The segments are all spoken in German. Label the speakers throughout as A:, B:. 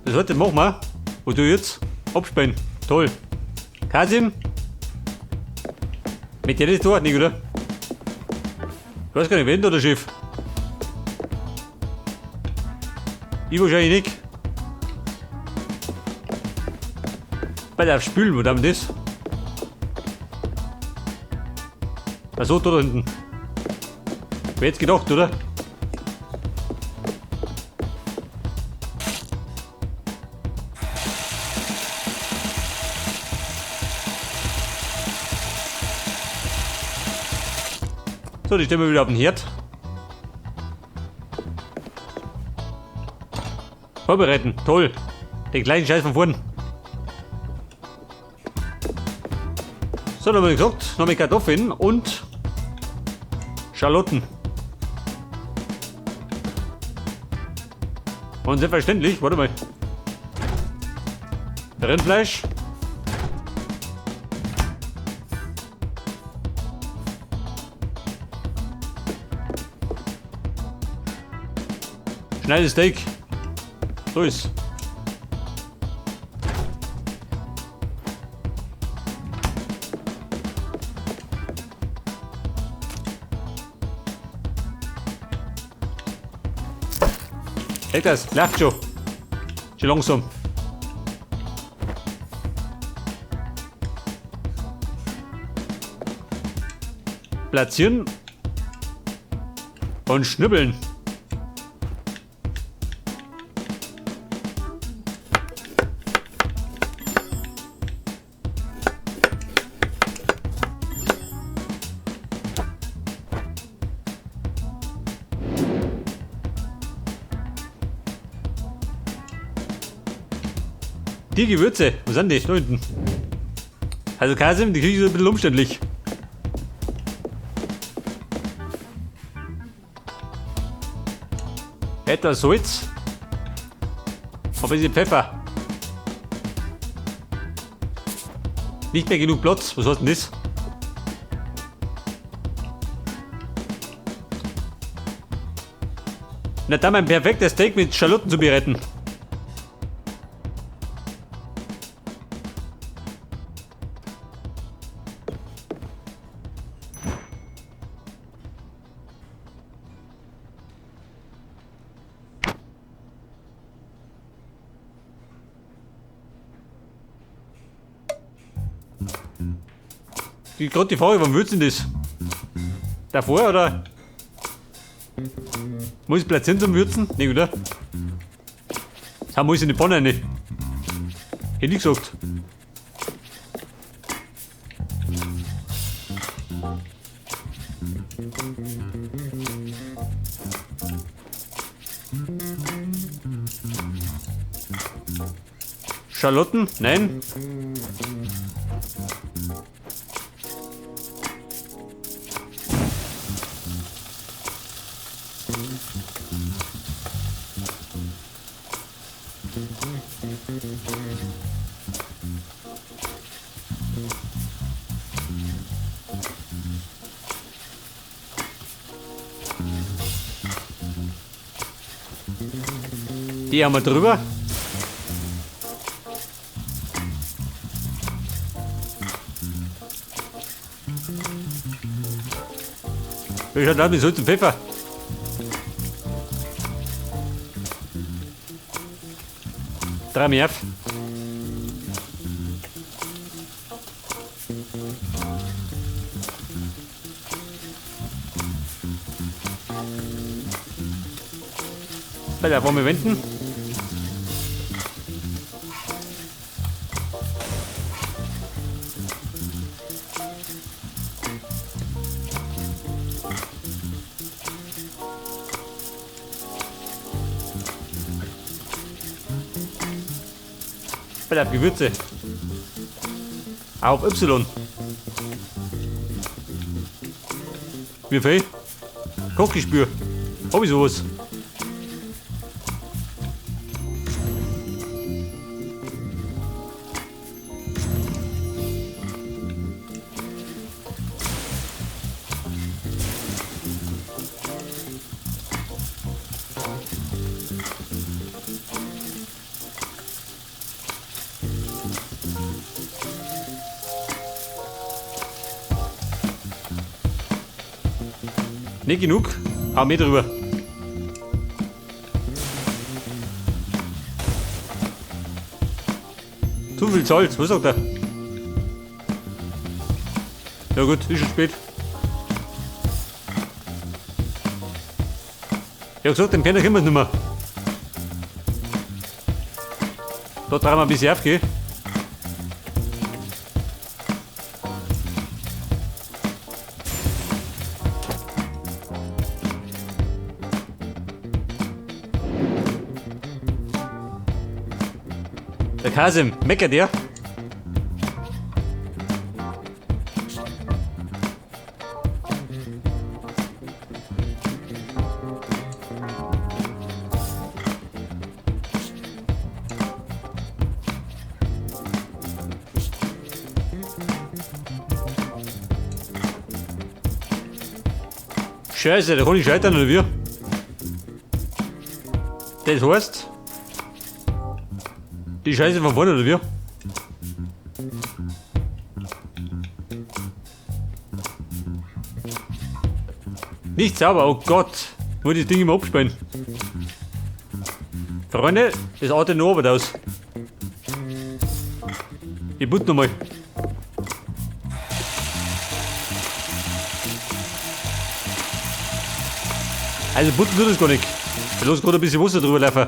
A: Das heute machen wir. Und du jetzt? Abspannen. Toll. Kasim? Mit dir das dort nicht, oder? Ich weiß gar nicht, wen da der Chef? Ich wahrscheinlich nicht. Bei der Spülen, wo haben wir das? Achso, da hinten. Wer hätte gedacht, oder? So, die stellen wir wieder auf den Herd. Vorbereiten, toll. Den kleinen Scheiß von vorn. So, dann haben wir gesagt, noch mit Kartoffeln und Schalotten. Und selbstverständlich, warte mal. Rindfleisch. Schneides Steak. So ist. Hey, das läuft schon. Schon langsam. Platzieren und schnibbeln. Die Gewürze, wo sind die? Da hinten. Also Kasim, die Küche ist ein bisschen umständlich. Etwas Salz. Ein bisschen Pfeffer. Nicht mehr genug Platz, was heißt denn das? Na dann ein perfektes Steak mit Schalotten zu bereiten. Gerade die Frage, wann willst du denn das? Davor oder? Muss ich platzieren zum Würzen? Nee, oder? Das muss ich in die Pfanne rein. Hätte ich gesagt. Schalotten? Nein. Die haben wir drüber. Wie schaut das mit Salz und Pfeffer? Drei mehr. Bei der Wärme wenden. Bei der Gewürze. Auf Y. Wie viel? Kochgespür. Hab ich sowas? Nicht genug. Hau mehr drüber. Zu viel Salz, was sagt er? Ja gut, ist schon spät. Ich hab gesagt, dem Penner können wir nicht mehr. Da trauen wir ein bisschen aufgehen. Der Kasim, meckert der? Scheiße, da kann ich scheitern oder wie? Das heißt, die Scheiße von vorne oder wie? Nicht sauber, oh Gott. Muss ich das Ding immer abspielen. Freunde, das artet noch Arbeit aus. Ich putze nochmal. Also putzen tut das gar nicht. Ich lasse gerade ein bisschen Wasser drüber laufen.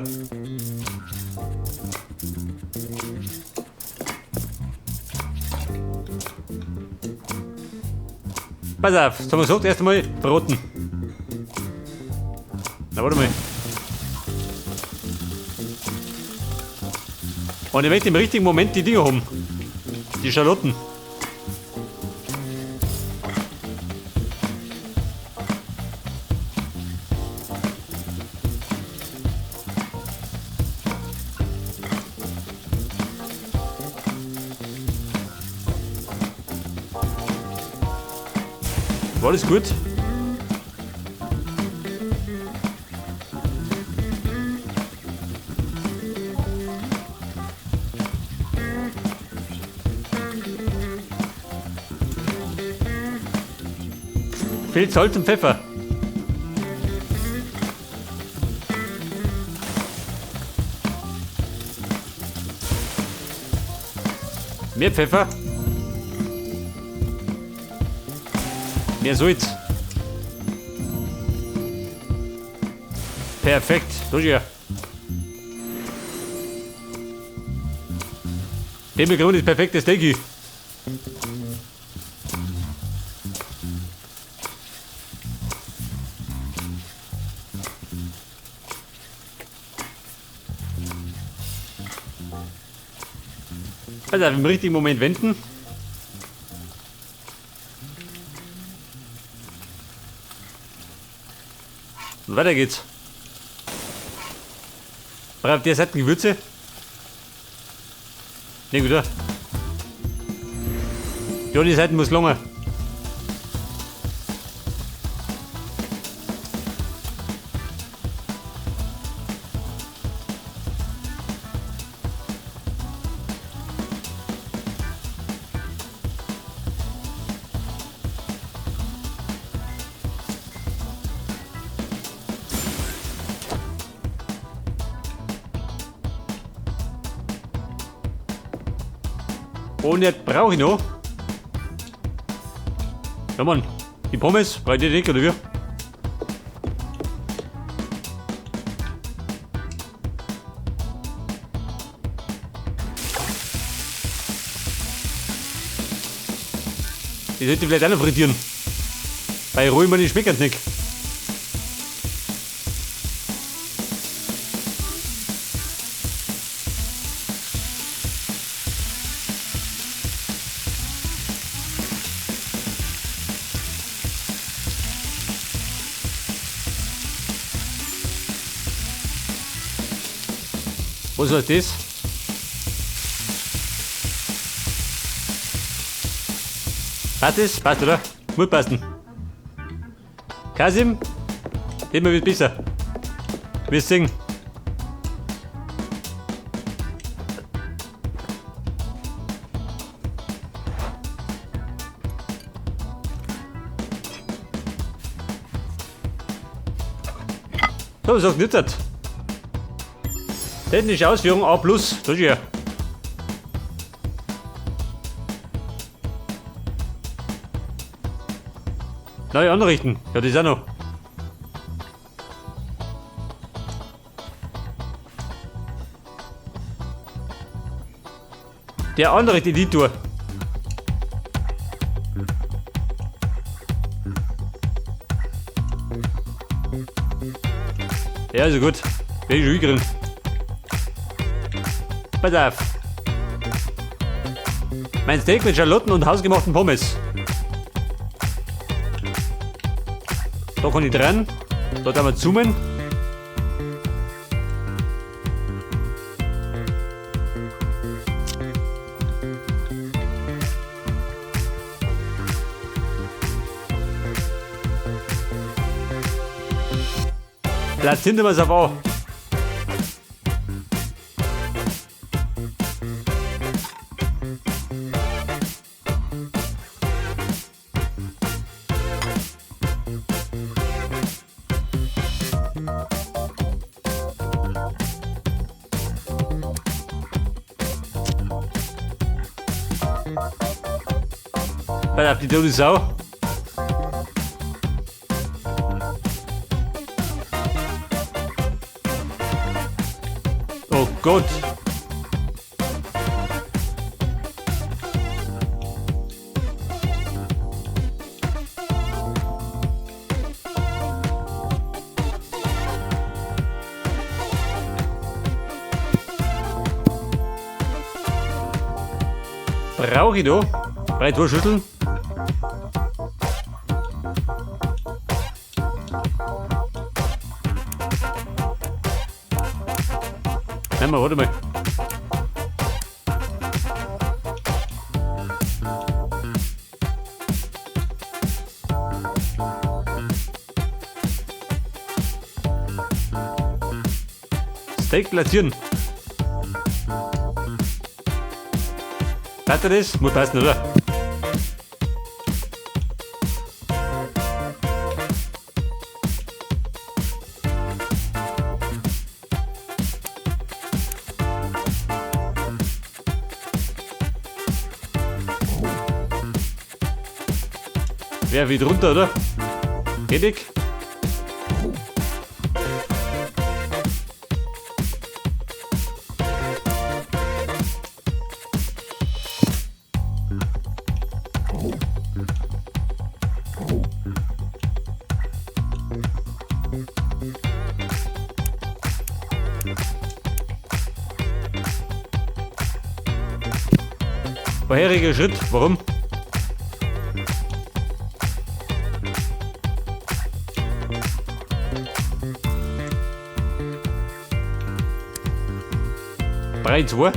A: Pass auf, das haben wir gesagt, erst einmal braten. Na, warte mal. Und ich möchte im richtigen Moment die Dinger haben. Die Schalotten. War alles gut? Fehlt Salz und Pfeffer. Mehr Pfeffer. Mehr Salz. Perfekt. So ja. Himmelgrund ist perfektes Steak. Also im richtigen Moment wenden. Und weiter geht's. Auf der Seite Gewürze. Ne, gut, ja. Die Seite muss länger. Und jetzt brauche ich noch. Ja Mann, die Pommes, brauche ich die nicht, oder wie? Die sollte ich vielleicht auch noch frittieren. Bei rohen Mann schmeckt es nicht. Was ist das? Passt das? Passt, oder? Muss passen. Kasim, immer wird besser. Wirst singen. So, sagt nicht das. Technische Ausführung A+. Das ist ja. Neu anrichten. Ja, das ist auch noch. Der andere Editor. Ja, also gut. Bin ich schon drin. Pass auf. Mein Steak mit Schalotten und hausgemachten Pommes. Da kann ich dran. Da kann man zoomen. Platz hinter was auf A. Pass auf die tote Sau. Oh Gott. Brauche ich da? Breit durchschütteln. Nein, mal, warte mal. Steak platzieren. Passt das? Muss passen, oder? Wer wieder runter, oder? Fertig. Vorheriger Schritt, warum? Breit 2.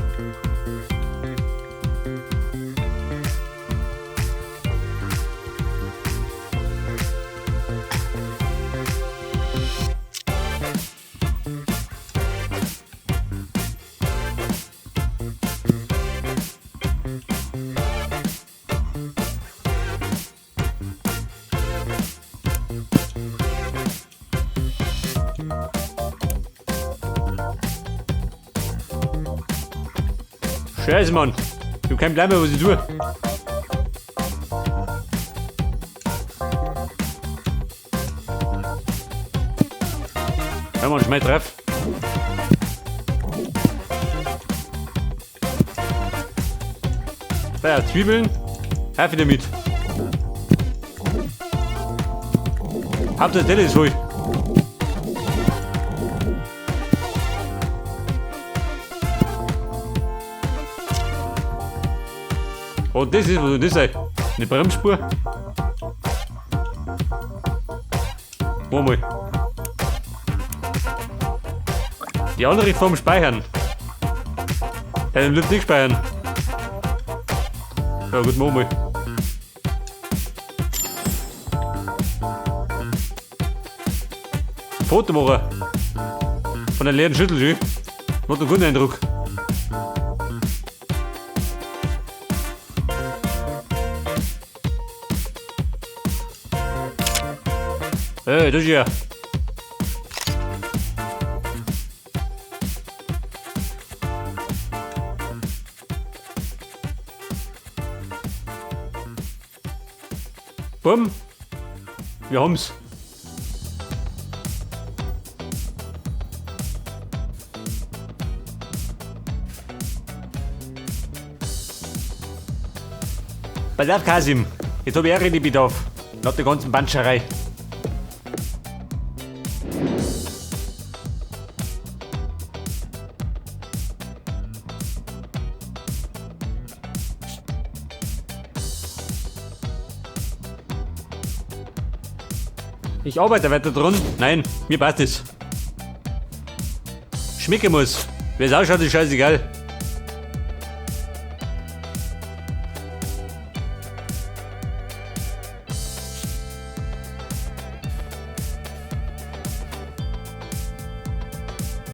A: Scheiße, Mann. Ich hab keinen Plan mehr, was ich tue. Ja, Mann, schmeiß drauf. Da ja, Zwiebeln. Hör wieder mit. Habt das Teller ist voll. Und das ist, was das ist. Eine Bremsspur. Einmal. Die andere vom Speichern. Den bleibt nicht speichern. Ja gut, machen wir. Foto machen. Von der leeren Schüttel. Macht einen guten Eindruck. Das ist ja. Bumm. Wir haben's. Pass auf, Kasim. Jetzt hab ich auch richtig Bedarf. Nach der ganzen Banscherei. Ich arbeite weiter dran. Nein, mir passt es. Schmecken muss. Wie es ausschaut, ist scheißegal.